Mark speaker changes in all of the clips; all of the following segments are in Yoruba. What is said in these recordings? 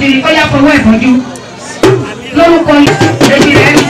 Speaker 1: kiri ó yá fọwọ́ ìtọ́jú lórúkọ èjì rẹ̀ ní.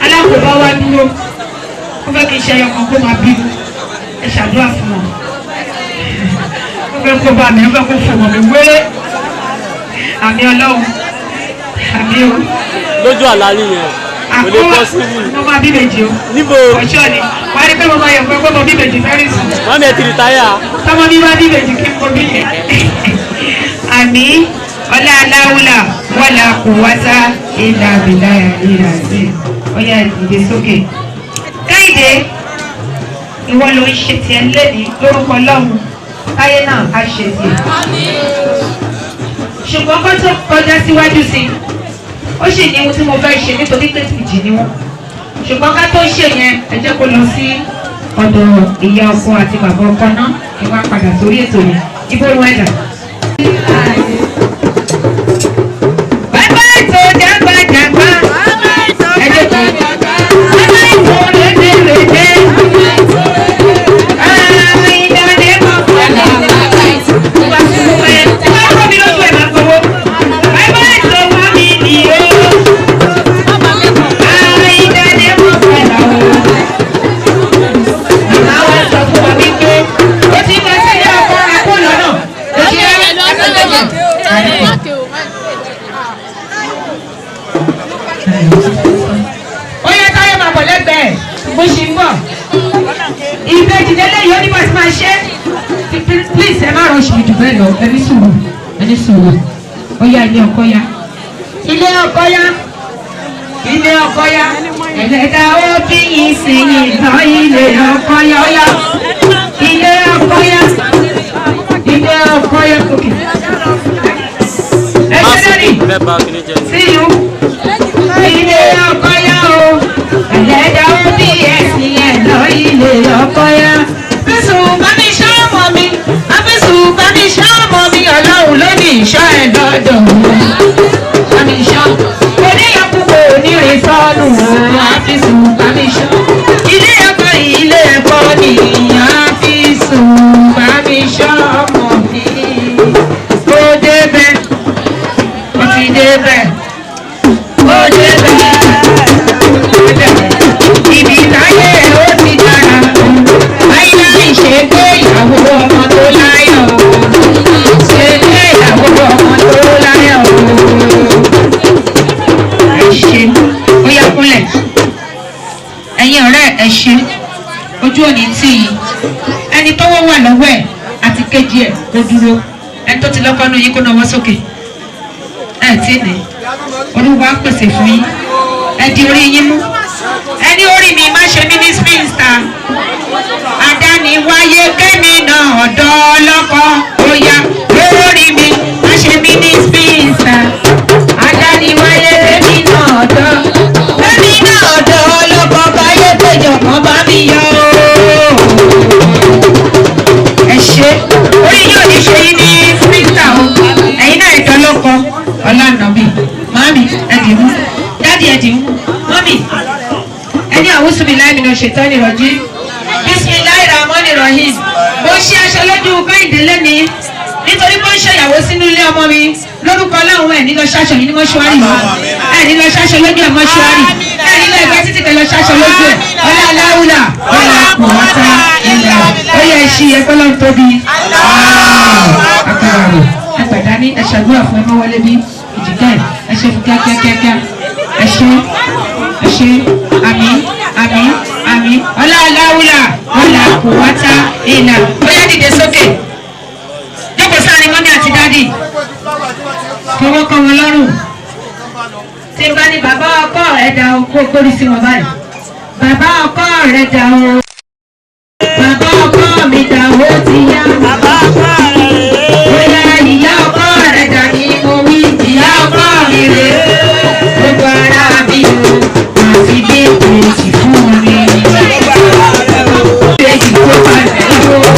Speaker 2: alákòóbá wá dúró ó fẹ́ kí n ṣe ẹyọkan kó máa bí ẹ ṣàdúrà fún wọn ó fẹ́ kó bá mi ó fẹ́ kó fò wọ́n mi wéré àmì ọlọ́run àmì o.
Speaker 3: lójú àlá nìyẹn.
Speaker 2: Mo máa bí méjì o.
Speaker 3: Níbo?
Speaker 2: Ọ̀ṣọ́ ni. Wọ́n á rí pé mo máa yọ̀ pé mo bí méjì fẹ́rẹ̀ sùn.
Speaker 3: Wọ́n mi ẹ̀ ti rìtáyà.
Speaker 2: Tọ́mọ bí wá bí méjì kí n mo bí yẹn. Àmì ọlá aláwùlà wọ́lá kò wáta ìlà àbìlà ìlà sí. Ọya ìdè sókè. Káyìdé, ìwọ ló ń ṣe tiẹ̀ lẹ́ni lórúkọ Ọlọ́run. Táyé náà á ṣe tiẹ̀. Ṣùgbọ́n kó tó kọjá síwájú sí i. Ó sì ní ohun tí mo fẹ́ ṣe nítorí pé ìjì ni wọ́n. Ṣùgbọ́n ká tó ṣe yẹn, ẹ jẹ́ kó lọ sí ọ̀dọ̀ ìyá ọkọ àti bàbá ọkọ náà. Ẹ wá padà sórí ètò yẹn. Ibo ni wọ́n dà? Bàbá ètò dàgbàdàgbà. Ẹ jẹ́ kó. Bàbá ètò lédèrèdè. Ìdánilẹ́ mọ̀ fọ́lá. Wà á fún mi. Wà á fún mi lójú ẹ̀ máa gbowó. Bàbá ètò wá mi nìyó. Ìdánilẹ́ mọ̀ fọ́lá o. Màmá wa sọ fún wa wípé ó ti bá sílé ọkọ akó lọ́nà. Ó yẹ táyé máa bọ̀ lẹ́gbẹ̀ẹ́ bó ṣe ń bọ̀. Ìbejì lélẹ́yìí ó ní bá ti máa ṣe. Please ẹ má rush mi jù bẹ́ẹ̀ lọ. Ẹni sùúrù. Ẹni sùúrù. Ó yá ilé ọkọ yá. Ilé ọkọ yá. Ilé ọkọ yá. Ẹlẹ́dà ó bí yín sí yín tán ilé ọkọ yá. Ó yá. Ilé ọkọ yá. Ilé ọkọ yá. Okay. Ẹ ṣe lórí. See you. Ilé ọkọ yá o. Ẹlẹ́dà ó bí ẹ̀sìn ẹ̀ lọ ilé ọkọ yá. Fẹ́sùn bá mi ṣọ́ ọmọ mi. Afẹ́sùn bá mi ṣọ́ ọmọ mi. Ọlọ́run ló ní ìṣọ́ ẹ̀ lọ́dọ̀ mi. Bá mi ṣọ́. Oníyàkú kò ní rè sọ́nù. Afẹ́sùn bá mi ṣọ́. Ilé ẹ̀kọ́ ilé ẹ̀kọ́ ni afẹ́sùn bá mi ṣọ́ ọmọ mi. Ó débẹ̀. Ó ti débẹ̀. Ó débẹ̀. Ibi táyé ó ti dára. Àyà ìṣègbè ìyàwó ọmọ tó láyọ̀. Ṣègbè ìyàwó ọmọ tó láyọ̀. Ẹ ṣe. Ó yá kúnlẹ̀. Ẹ̀yin ọ̀rẹ́ ẹ ṣe. Ojú òní tì í. Ẹni tọ́wọ́ wà lọ́wọ́ ẹ̀ àti kejì ẹ̀ kó dúró. Ẹni tó ti lọ́kọ́ nù yín kó náwó sókè. Ẹ tí ní. Olúwa pèsè fún yín. Ẹ di orí yín mú. Ẹni orí mi má ṣe mí ní spinster. Àdáni wáyé kémi náà ọ̀dọ́ ọlọ́kọ. Ó yá lórí mi má ṣe mí ní spinster. Àdáni wáyé kémi náà ọ̀dọ́. Kémi náà ọ̀dọ́ ọlọ́kọ báyé péjọ kan bá mi yọ. Ẹ ṣe orí yóò ní ṣe yín ní spinster o. Ẹ̀yin náà ẹ̀dọ́ lọ́kọ. Ọlànàbí mami ẹ̀dì mú dádì ẹ̀dì mú mami ẹni àwùsù mi láì nínú ṣètò ìrọ̀jú Bismillahi Rahmani Rahim. Mo ṣe aṣọ lójú Kẹ́hìndé lẹ́ni nítorí pé ó ń ṣèyàwó sínú ilé ọmọ mi lórúkọ Ọlọ́run ẹ̀ nílọ ṣaṣọ yìí ní mọ́ṣúárì ẹ̀ nílọ ṣaṣọ lójú ẹ̀ mọ́ṣúárì ẹ̀ nílọ ẹgbẹ́ títí kẹ lọ ṣaṣọ lójú ẹ̀ ọlá aláwùlà ọlá kùwátá ìlà ó yẹ ṣí ẹgbẹ́ lọ́n tóbi. Àkàrà ẹgbẹ̀dá ní ẹ̀ṣàdúrà fún ẹmọ wọlé bí ìjìká ẹ̀ ẹṣẹ́ fún kíákíákíá ẹṣẹ́ àmín àmín àmín ọlá aláwùlà ọlá kùwátá ìlà ó yẹ dìde sókè jókòó sáà ni mọ́mí àti dádì fọwọ́ kọ́ wọn lọ́rùn tí bá ní bàbá ọkọ rẹ̀ dà ó kó gbórí sí wọn báyìí bàbá ọkọ rẹ̀ dà ó bàbá ọkọ mi dà ó ti yá bàbá ọkọ rẹ̀ bóyá ìyá ọkọ rẹ̀ dà ní mo wí ìyá ọkọ mi rè gbogbo ara mi o àfi bí èjì fún mi èjì tó bá rẹ̀ lọ́wọ́.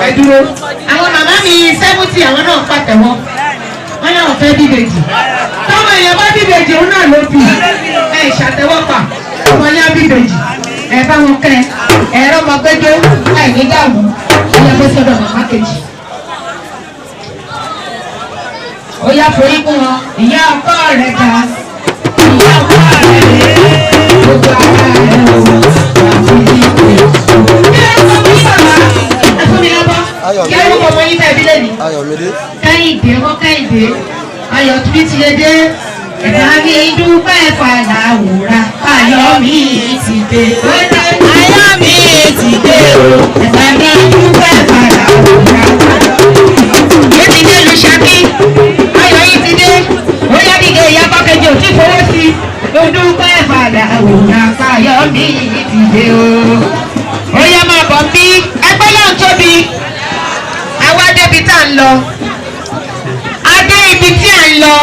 Speaker 2: Ẹ dúró. Àwọn màmá mi 70 àwọn náà pàtẹ́wọ́. Wọ́n náà fẹ́ bíbèjì. Tọ́mọ èèyàn bá bíbèjì òun náà ló bì. Ẹ ṣàtẹ́wọ́ pa. Ọmọ ní abíbèjì. Ẹ bá wọn kẹ́. Ẹ̀rọ ọmọ gbẹ́jọ́. Àìní dààmú. Ó yẹ kó sọ́dọ̀ màmá kejì. Ó yá forí kún wọn. Ìyá ọkọ rẹ̀ ta. Kẹ́hìndé wọ́n Kẹ́hìndé ayọ̀ tún ti lè dé ẹ̀dá mi dúpẹ́ padà wòrà ayọ̀ mi ti dé ayọ̀ mi ti dé ẹ̀dá mi dúpẹ́ padà wòrà ayọ̀ mi ti dé lu Ṣakí ayọ̀ yìí ti dé ó yá dìde ìyá pákẹ́jì ò tí fowó sí ló dúpẹ́ padà wòrà ayọ̀ mi ti dé ó yá máa bọ̀ bí ẹgbẹ́ náà tóbi àwa débi tá à ń lọ adé ibi tí à ń lọ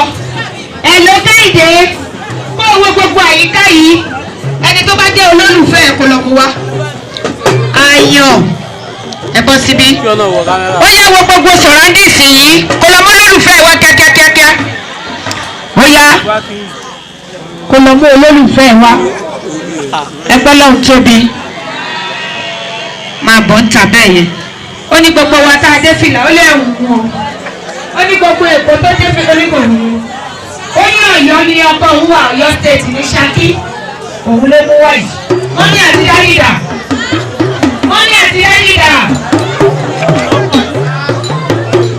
Speaker 2: ẹ ló Kẹ́hìndé kó owó gbogbo àyíká yìí ẹni tó bá jẹ́ olólùfẹ́ ẹ̀ kó lọ mú wá àyàn ẹ bọ́ síbí ó yá wo gbogbo sọ̀rọ̀ǹdìsì yìí kó lọ mú olólùfẹ́ ẹ̀ wá kíákíákíá ó yá kó lọ mú olólùfẹ́ ẹ̀ wá ẹgbẹ́ lọ́hùn tóbi máa bọ̀ ń tà bẹ́ẹ̀ yẹn ó ní gbogbo wa tá a dé fìlà ó lè wù wọn ó ní gbogbo èkó tó dé fìlà ó ní kò wù wọn ó ní Ọ̀yọ́ ní ọkọ òun wà Ọ̀yọ́ state ní Ṣakí òun ló mú wáyé wọ́n ní àti dáyìdà wọ́n ní àti dáyìdà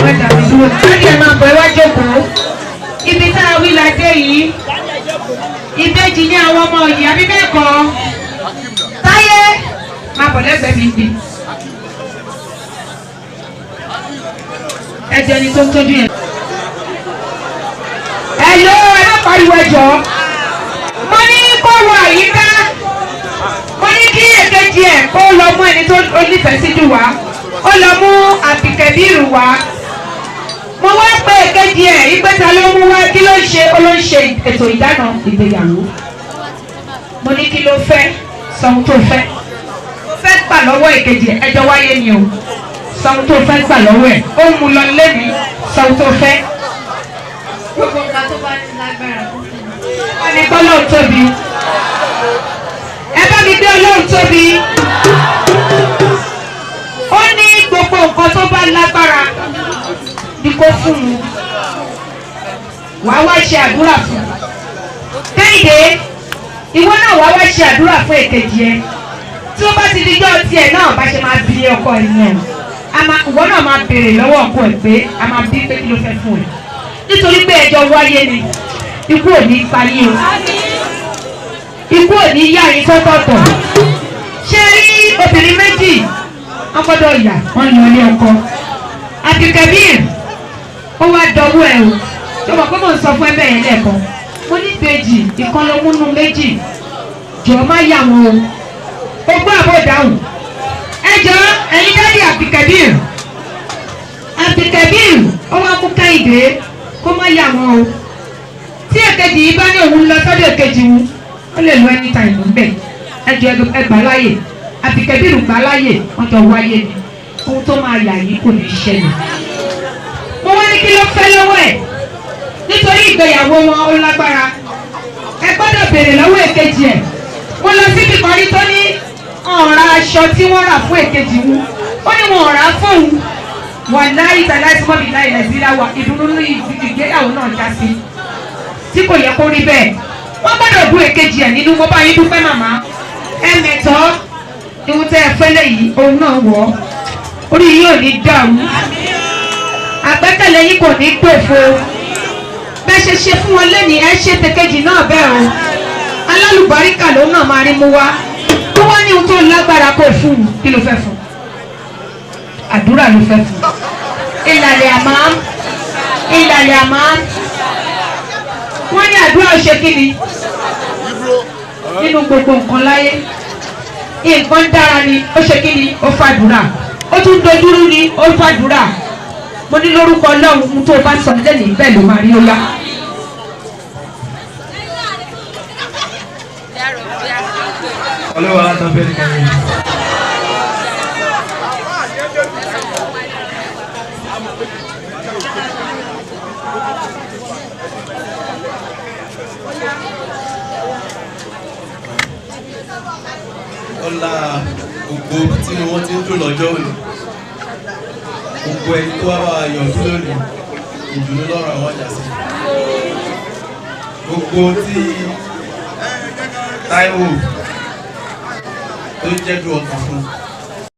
Speaker 2: wọ́n dàbí dúró láti ẹ̀ máa bọ̀ ẹ wá jókòó ibi tá a wí la dé yìí ìbejì ní àwọn ọmọ yìí àbí bẹ́ẹ̀ kọ́ Táyé máa bọ̀ lẹ́gbẹ̀ẹ́ mi gbé. Ẹjẹ ni tó ń tọ́jú yẹn. Ẹ̀lọ́ ẹ má pariwo ẹjọ́. Mo ní kó wọ àyíká. Mo ní kí èkejì ẹ̀ kó lọ mú ẹni tó nífẹ̀ẹ́ sí jù wá. Ó lọ mú Àbíkẹ́bírù wá. Mo wá pé èkejì ẹ̀ ìgbẹ́ta ló mú wá kí ló ń ṣe ó ló ń ṣe ètò ìdáná ìgbéyàwó. Mo ní kí ló fẹ́ sọ ohun tó fẹ́. Mo fẹ́ gbà lọ́wọ́ èkejì ẹ̀ ẹjọ́ wáyé ni o. Sọ́hun tó fẹ́ gbà lọ́wọ́ ẹ̀ ó mú lọ lẹ́mìí sọ́hun tó fẹ́. Gbogbo nǹkan tó bá ní lágbára kó fún mi. Wọ́n ní Ọlọ́run tóbi. Ẹ bá mi gbé Ọlọ́run tóbi. Ó ní gbogbo nǹkan tó bá lágbára ni kó fún un. Wàá wá ṣe àdúrà fún un. Kẹ́hìndé ìwọ náà wàá wá ṣe àdúrà fún èkejì ẹ. Tí ó bá ti di jọ́ tiẹ̀ náà bá ṣe máa bí ọkọ ẹ̀ yẹn. Ìwọ náà máa béèrè lọ́wọ́ ọkọ ẹ̀ pé a máa bí pé kí ló fẹ́ fún ẹ nítorí pé ẹjọ́ wáyé ni ikú ò ní pa yín o ikú ò ní yá yín sọ́tọ̀ọ̀tọ̀ ṣé rí obìnrin méjì wọ́n gbọ́dọ̀ yà wọ́n yan ilé ọkọ Àbíkẹ́bírù ó wá dọwọ́ ẹ o tó mọ̀ pé mò ń sọ fún ẹ bẹ́ẹ̀ yẹn lẹ́ẹ̀kan mo ní ìbejì ìkan ló múnú méjì jọ̀ọ́ má yà wọ́n o gbọ́ àbọ̀ dáhùn ẹjọ́ ẹ̀yin dáàdi Àbíkẹ́bírù ó wá mú Kẹ́hìndé kó má yà wọ́n o tí èkejì yìí bá ní òun lọ sọ́dọ̀ èkejì wọn ó lè lo ẹni ta ìlú bẹ́ẹ̀ ẹjọ́ ẹgbà láàyè Àbíkẹ́bírù gbà láàyè wọ́n jọ wáyé ni ohun tó máa yà yìí kò ní ṣẹlẹ̀. mo wá ní kí ló fẹ́ lọ́wọ́ ẹ̀ nítorí ìgbéyàwó wọn ó lágbára ẹ gbọ́dọ̀ béèrè lọ́wọ́ èkejì ẹ̀ mo lọ síbi kan rí tó ní ọ̀ra aṣọ tí wọ́n rà fún èkejì wọn ó ní wọn ọ̀rá fóun wà láì tàláìsí mọ́bí láì nàìjíríà wà ìdùnnú ní ìgbéyàwó náà já sí tí kò yẹ kó rí bẹ́ẹ̀ wọ́n gbọ́dọ̀ bú èkejì ẹ̀ nínú mo bá yín dúpẹ́ màmá ẹ mẹ́tọ́ ihun tẹ́ ẹ fẹ́ lẹ́yìn òun náà wọ̀ orí yìí ò ní dàrú àgbẹ́kẹ̀lé yín kò ní gbòfo bẹ́ẹ̀ ṣe fún wọn lẹ́nìí ẹ ṣe tẹ̀kejì náà bẹ́ẹ̀ o alálùbáríkà ló náà máa rí mú wá tó wá ní ohun tó lágbára kó fún un kí ló fẹ́ fún àdúrà ló fẹ́ fún ìlàlẹ̀ àmọ́ wọ́n ní àdúrà ó ṣe kí ni nínú gbogbo nǹkan láyé nǹkan dára ni ó ṣe kí ni ó fàdúrà ó tún dojúrú ni ó fàdúrà mo ní lórúkọ Ọlọ́run tó o bá sọ lẹ́nìí bẹ́ẹ̀ ló máa rí ó yá.
Speaker 3: Ọlọ́wọ́ látàbẹ́ ní kẹrin. Ọlá gbogbo tí wọ́n ti ń dùn lọ́jọ́ òní. Gbogbo ẹni tó wá bá yọ̀ dúró lónìí, ìdùnnú lọ́rọ̀ àwọn àjà sí. gbogbo tí Táíwò tó jẹ́ dùn ọkàn fún